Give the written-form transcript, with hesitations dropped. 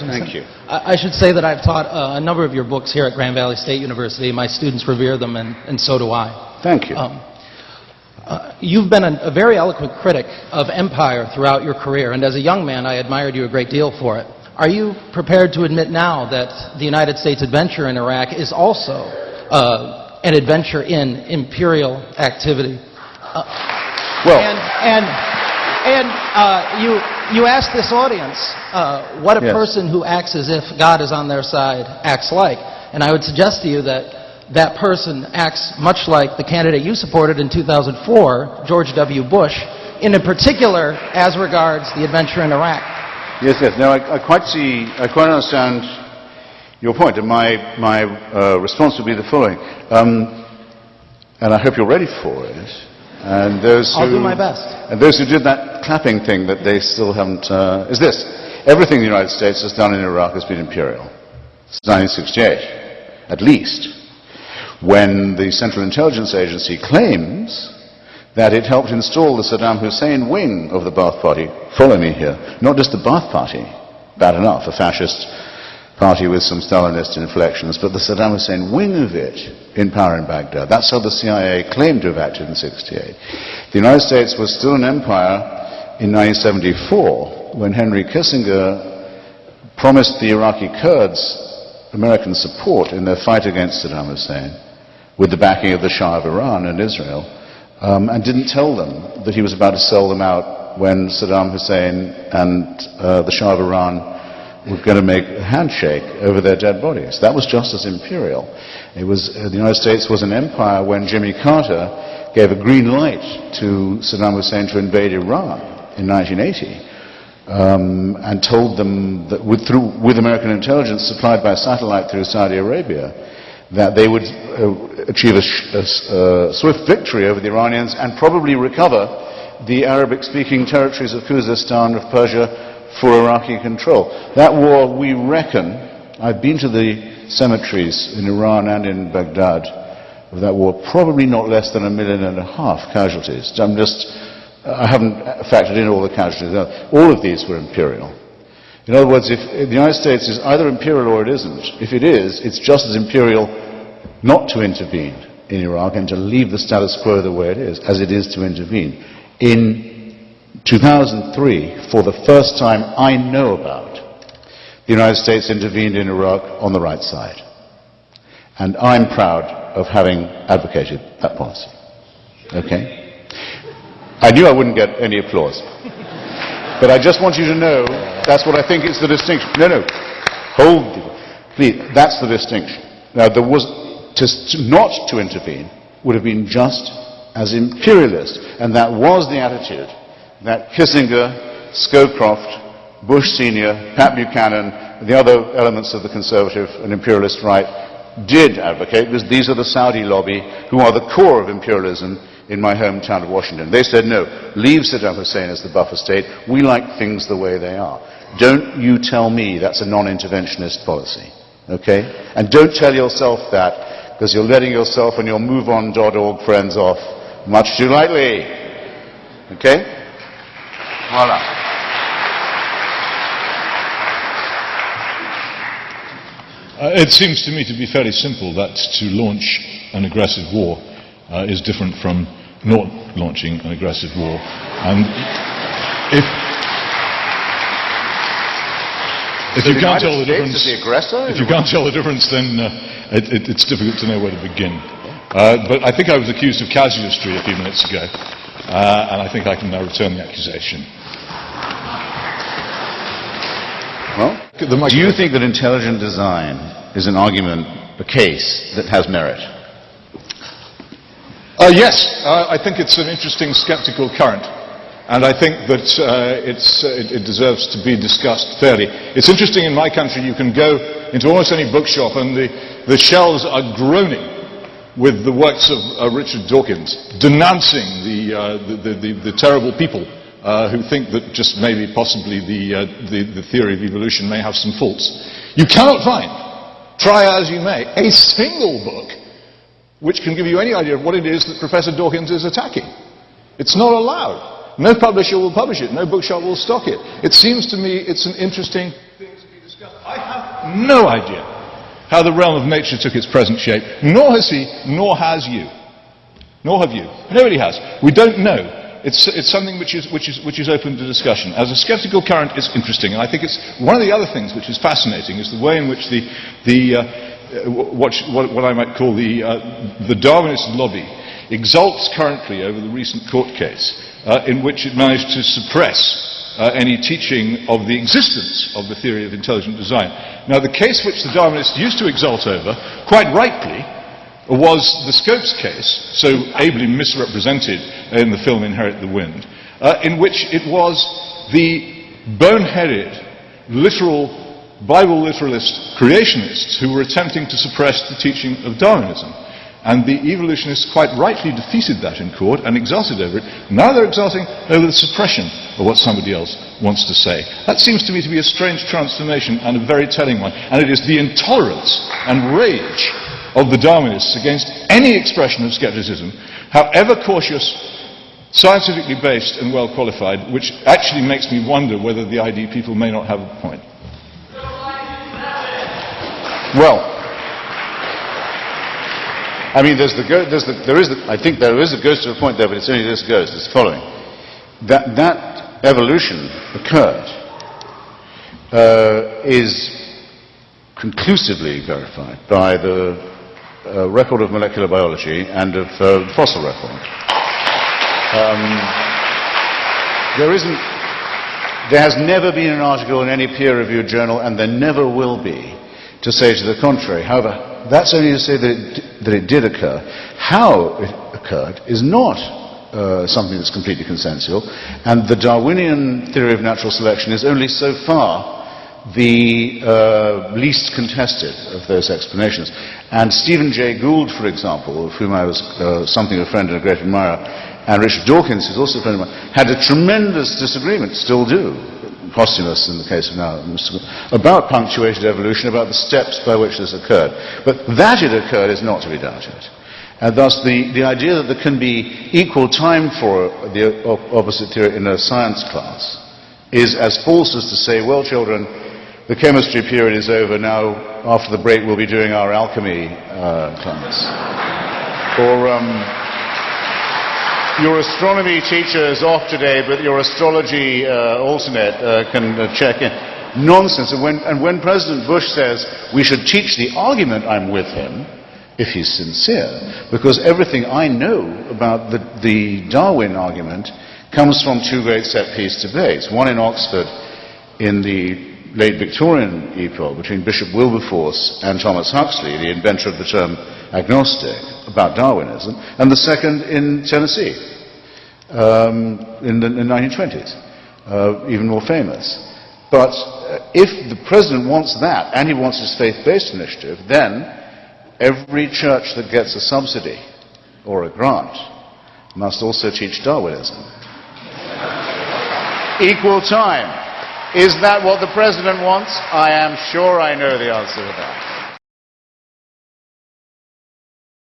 Thank you. I should say that I've taught a number of your books here at Grand Valley State University. My students revere them, and so do I. Thank you. You've been a very eloquent critic of empire throughout your career, and as a young man, I admired you a great deal for it. Are you prepared to admit now that the United States adventure in Iraq is also an adventure in imperial activity? You asked this audience what a person who acts as if God is on their side acts like. And I would suggest to you that that person acts much like the candidate you supported in 2004, George W. Bush, in particular as regards the adventure in Iraq. Yes, yes. No, I quite understand your point, and my response would be the following. And I hope you're ready for it. And I'll do my best. And those who did that clapping thing that they still haven't, is this. Everything the United States has done in Iraq has been imperial. Since 1968, at least. When the Central Intelligence Agency claims that it helped install the Saddam Hussein wing of the Ba'ath Party. Follow me here. Not just the Ba'ath Party, bad enough, a fascist party with some Stalinist inflections, but the Saddam Hussein wing of it in power in Baghdad. That's how the CIA claimed to have acted in '68. The United States was still an empire in 1974 when Henry Kissinger promised the Iraqi Kurds American support in their fight against Saddam Hussein with the backing of the Shah of Iran and Israel, and didn't tell them that he was about to sell them out when Saddam Hussein and the Shah of Iran were going to make a handshake over their dead bodies. That was just as imperial. It was, the United States was an empire when Jimmy Carter gave a green light to Saddam Hussein to invade Iran in 1980. And told them that with American intelligence supplied by satellite through Saudi Arabia, that they would achieve a swift victory over the Iranians and probably recover the Arabic-speaking territories of Khuzestan, of Persia, for Iraqi control. That war, we reckon, I've been to the cemeteries in Iran and in Baghdad of that war, probably not less than 1.5 million casualties. I haven't factored in all the casualties. All of these were imperial. In other words, if the United States is either imperial or it isn't, if it is, it's just as imperial not to intervene in Iraq and to leave the status quo the way it is, as it is to intervene. In 2003, for the first time I know about, the United States intervened in Iraq on the right side. And I'm proud of having advocated that policy. Okay? I knew I wouldn't get any applause. But I just want you to know that's what I think is the distinction. No, hold it. Please, that's the distinction. Now, not to intervene would have been just as imperialist. And that was the attitude that Kissinger, Scowcroft, Bush Sr., Pat Buchanan, the other elements of the conservative and imperialist right did advocate, because these are the Saudi lobby who are the core of imperialism in my hometown of Washington. They said, no, leave Saddam Hussein as the buffer state. We like things the way they are. Don't you tell me that's a non-interventionist policy, okay? And don't tell yourself that, because you're letting yourself and your MoveOn.org friends off much too lightly, okay? Voila. It seems to me to be fairly simple that to launch an aggressive war is different from not launching an aggressive war. And if you can't tell the difference, then it's difficult to know where to begin. But I think I was accused of casuistry a few minutes ago, and I think I can now return the accusation. Well, do you think that intelligent design is an argument, a case that has merit? Yes, I think it's an interesting sceptical current, and I think that it deserves to be discussed fairly. It's interesting, in my country you can go into almost any bookshop and the shelves are groaning with the works of Richard Dawkins, denouncing the terrible people who think that just maybe possibly the theory of evolution may have some faults. You cannot find, try as you may, a single book which can give you any idea of what it is that Professor Dawkins is attacking. It's not allowed. No publisher will publish it. No bookshop will stock it. It seems to me it's an interesting thing to be discussed. I have no idea how the realm of nature took its present shape, nor has he, nor has you. Nor have you. Nobody has. We don't know. It's something which is open to discussion. As a skeptical current, it's interesting, and I think it's one of the other things which is fascinating is the way in which what I might call the Darwinist lobby exults currently over the recent court case in which it managed to suppress any teaching of the existence of the theory of intelligent design. Now, the case which the Darwinists used to exult over, quite rightly, was the Scopes case, so ably misrepresented in the film Inherit the Wind, in which it was the boneheaded, literal, Bible literalist creationists who were attempting to suppress the teaching of Darwinism. And the evolutionists quite rightly defeated that in court and exulted over it. Now they're exulting over the suppression of what somebody else wants to say. That seems to me to be a strange transformation and a very telling one. And it is the intolerance and rage of the Darwinists against any expression of skepticism, however cautious, scientifically based and well qualified, which actually makes me wonder whether the ID people may not have a point. Well, I mean, I think there is a ghost of a point there, but it's only this ghost. It's the following. That evolution occurred is conclusively verified by the record of molecular biology and of fossil record. There has never been an article in any peer-reviewed journal, and there never will be, to say to the contrary. However, that's only to say that it did occur. How it occurred is not something that's completely consensual, and the Darwinian theory of natural selection is only so far the least contested of those explanations. And Stephen Jay Gould, for example, of whom I was something of a friend and a great admirer, and Richard Dawkins, who's also a friend of mine, had a tremendous disagreement, still do, posthumous in the case of now, about punctuated evolution, about the steps by which this occurred. But that it occurred is not to be doubted. And thus the idea that there can be equal time for the opposite theory in a science class is as false as to say, well, children, the chemistry period is over, now after the break we'll be doing our alchemy class. Or your astronomy teacher is off today, but your astrology alternate can check in. Nonsense. And when President Bush says we should teach the argument, I'm with him, if he's sincere, because everything I know about the Darwin argument comes from two great set-piece debates. One in Oxford in the late Victorian epoch between Bishop Wilberforce and Thomas Huxley, the inventor of the term agnostic, about Darwinism, and the second in Tennessee in the 1920s, even more famous. But if the president wants that, and he wants his faith-based initiative, then every church that gets a subsidy or a grant must also teach Darwinism. Equal time. Is that what the president wants? I am sure I know the answer to that.